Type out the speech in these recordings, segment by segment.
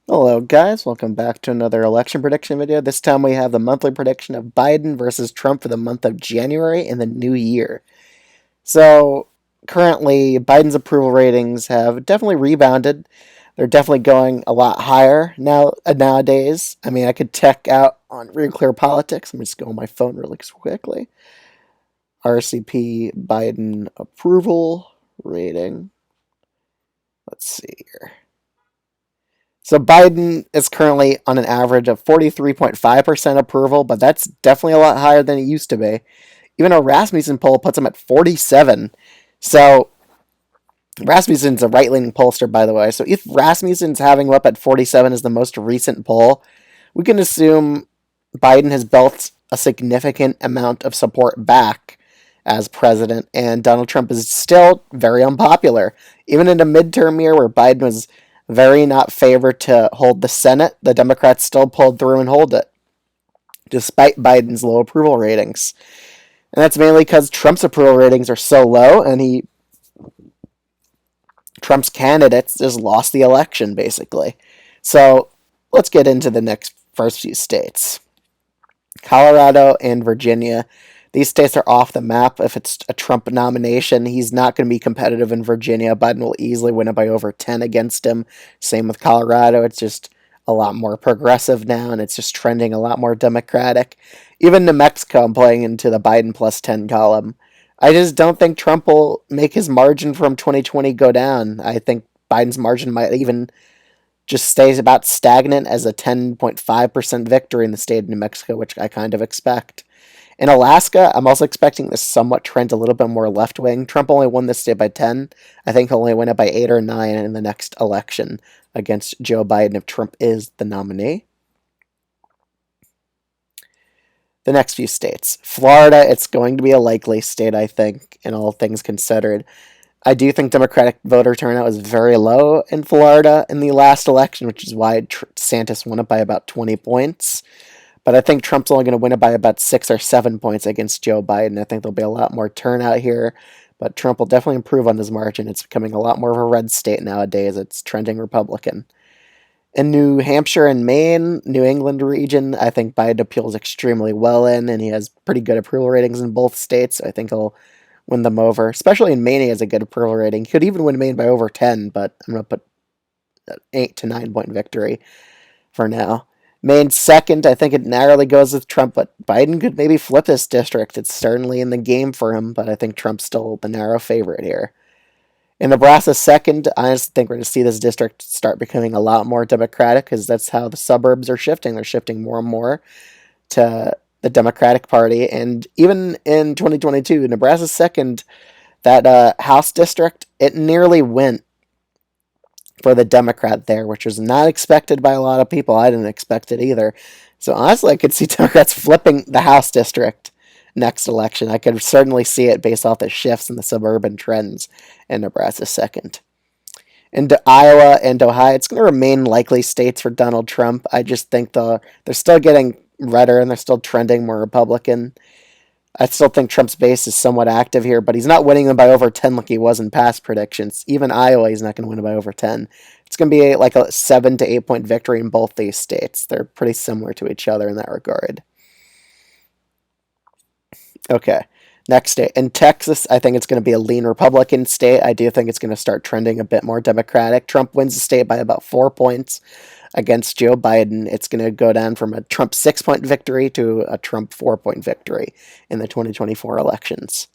Hello, guys. Welcome back to another election prediction video. This time we have the monthly prediction of Biden versus Trump for the month of January in the new year. So, currently, Biden's approval ratings have definitely rebounded. They're definitely going a lot higher nowadays. I mean, I could check out on Real Clear Politics. Let me just go on my phone really quickly. RCP Biden approval rating. Let's see here. So Biden is currently on an average of 43.5% approval, but that's definitely a lot higher than it used to be. Even a Rasmussen poll puts him at 47. So Rasmussen's a right-leaning pollster, by the way. So if Rasmussen's having him up at 47 is the most recent poll, we can assume Biden has built a significant amount of support back as president, and Donald Trump is still very unpopular. Even in a midterm year where Biden was very not favored to hold the Senate, the Democrats still pulled through and hold it, despite Biden's low approval ratings. And that's mainly because Trump's approval ratings are so low, and Trump's candidates just lost the election, basically. So let's get into the next first few states. Colorado and Virginia. These states are off the map. If it's a Trump nomination, he's not going to be competitive in Virginia. Biden will easily win it by over 10 against him. Same with Colorado. It's just a lot more progressive now, and it's just trending a lot more Democratic. Even New Mexico, I'm playing into the Biden plus 10 column. I just don't think Trump will make his margin from 2020 go down. I think Biden's margin might even just stays about stagnant as a 10.5% victory in the state of New Mexico, which I kind of expect. In Alaska, I'm also expecting this somewhat trend a little bit more left wing. Trump only won this state by 10. I think he'll only win it by 8 or 9 in the next election against Joe Biden if Trump is the nominee. The next few states. Florida, it's going to be a likely state, I think, in all things considered. I do think Democratic voter turnout was very low in Florida in the last election, which is why DeSantis won it by about 20 points. But I think Trump's only going to win it by about 6 or 7 points against Joe Biden. I think there'll be a lot more turnout here, but Trump will definitely improve on his margin. It's becoming a lot more of a red state nowadays. It's trending Republican. In New Hampshire and Maine, New England region, I think Biden appeals extremely well in, and he has pretty good approval ratings in both states. So I think he'll win them over. Especially in Maine, he has a good approval rating. He could even win Maine by over 10, but I'm going to put an 8 to 9 point victory for now. Maine second, I think it narrowly goes with Trump, but Biden could maybe flip this district. It's certainly in the game for him, but I think Trump's still the narrow favorite here. In Nebraska second, I honestly think we're going to see this district start becoming a lot more Democratic because that's how the suburbs are shifting. They're shifting more and more to the Democratic Party. And even in 2022, Nebraska second, that House district, it nearly went for the Democrat there, which was not expected by a lot of people. I didn't expect it either. So honestly, I could see Democrats flipping the House district next election. I could certainly see it based off the shifts in the suburban trends in Nebraska second. Into Iowa and Ohio, it's going to remain likely states for Donald Trump. I just think they're still getting redder and they're still trending more Republican. I still think Trump's base is somewhat active here, but he's not winning them by over 10 like he was in past predictions. Even Iowa, he's not going to win it by over 10. It's going to be like a 7 to 8 point victory in both these states. They're pretty similar to each other in that regard. Okay, next state. In Texas, I think it's going to be a lean Republican state. I do think it's going to start trending a bit more Democratic. Trump wins the state by about 4 points against Joe Biden. It's going to go down from a Trump 6 point victory to a Trump 4 point victory in the 2024 elections.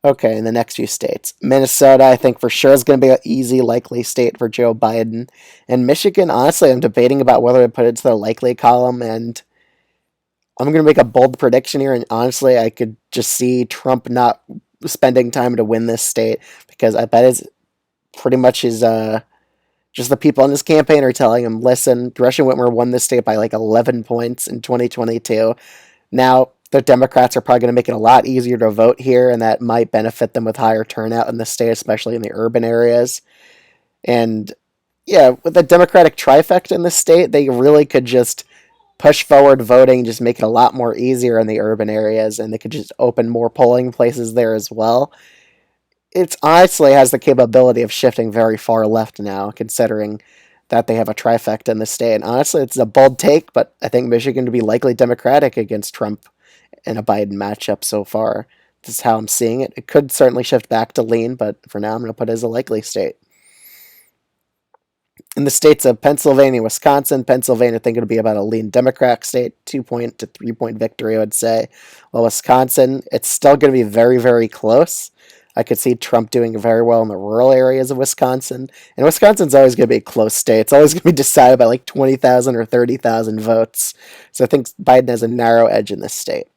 Okay, in the next few states. Minnesota, I think for sure is going to be an easy, likely state for Joe Biden. And Michigan, honestly, I'm debating about whether to put it to the likely column, and I'm going to make a bold prediction here, and honestly, I could just see Trump not spending time to win this state, because I bet it's pretty much his, just the people in his campaign are telling him, listen, Gretchen Whitmer won this state by like 11 points in 2022. Now, the Democrats are probably going to make it a lot easier to vote here, and that might benefit them with higher turnout in the state, especially in the urban areas. And yeah, with the Democratic trifecta in the state, they really could just push forward voting, just make it a lot more easier in the urban areas, and they could just open more polling places there as well. It honestly has the capability of shifting very far left now, considering that they have a trifecta in the state. And honestly, it's a bold take, but I think Michigan to be likely Democratic against Trump in a Biden matchup so far. This is how I'm seeing it. It could certainly shift back to lean, but for now, I'm going to put it as a likely state. In the states of Pennsylvania, Wisconsin, Pennsylvania, I think it'll be about a lean Democrat state, 2-point to 3-point victory, I would say. Well, Wisconsin, it's still going to be very, very close. I could see Trump doing very well in the rural areas of Wisconsin. And Wisconsin's always going to be a close state. It's always going to be decided by like 20,000 or 30,000 votes. So I think Biden has a narrow edge in this state.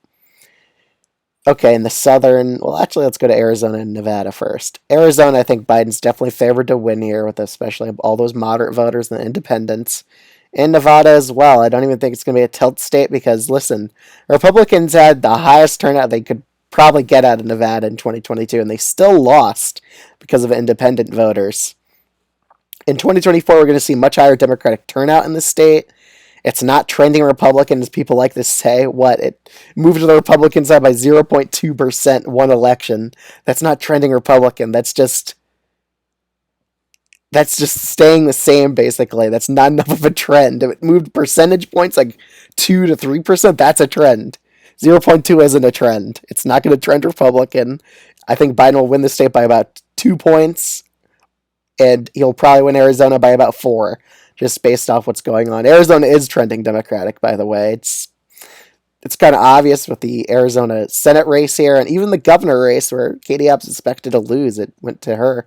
Okay, in the southern, well, actually, let's go to Arizona and Nevada first. Arizona, I think Biden's definitely favored to win here, with especially all those moderate voters and the independents. And Nevada as well. I don't even think it's going to be a tilt state because, listen, Republicans had the highest turnout they could probably get out of Nevada in 2022, and they still lost because of independent voters. In 2024, we're going to see much higher Democratic turnout in the state. It's not trending Republican, as people like to say. What? It moved to the Republican side by 0.2% one election. That's not trending Republican. That's just staying the same, basically. That's not enough of a trend. If it moved percentage points like 2 to 3%, that's a trend. 0.2 isn't a trend. It's not going to trend Republican. I think Biden will win the state by about 2 points, and he'll probably win Arizona by about 4. Just based off what's going on. Arizona is trending Democratic, by the way. It's kind of obvious with the Arizona Senate race here, and even the governor race where Katie Hobbs is expected to lose. It went to her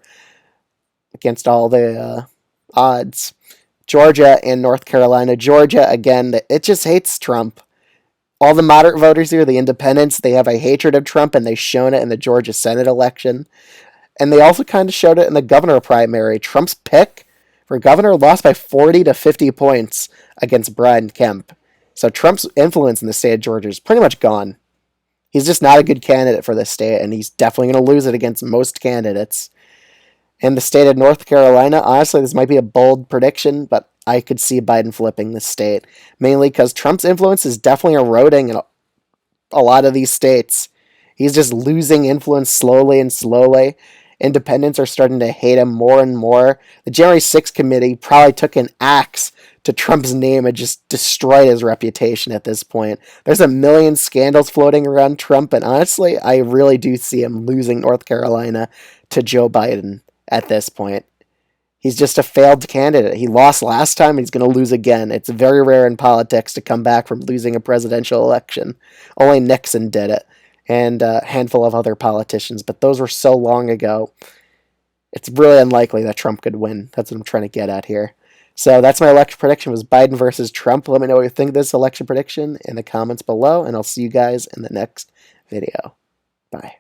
against all the odds. Georgia and North Carolina. Georgia, again, it just hates Trump. All the moderate voters here, the independents, they have a hatred of Trump, and they've shown it in the Georgia Senate election. And they also kind of showed it in the governor primary. Trump's pick for governor lost by 40 to 50 points against Brian Kemp. So Trump's influence in the state of Georgia is pretty much gone. He's just not a good candidate for this state, and he's definitely going to lose it against most candidates. In the state of North Carolina, honestly, this might be a bold prediction, but I could see Biden flipping this state, mainly because Trump's influence is definitely eroding in a lot of these states. He's just losing influence slowly and slowly. Independents are starting to hate him more and more. The January 6th committee probably took an axe to Trump's name and just destroyed his reputation at this point. There's a million scandals floating around Trump, and honestly, I really do see him losing North Carolina to Joe Biden at this point. He's just a failed candidate. He lost last time, and he's going to lose again. It's very rare in politics to come back from losing a presidential election. Only Nixon did it, and a handful of other politicians, but those were so long ago. It's really unlikely that Trump could win. That's what I'm trying to get at here. So that's my election prediction, was Biden versus Trump. Let me know what you think of this election prediction in the comments below, and I'll see you guys in the next video. Bye.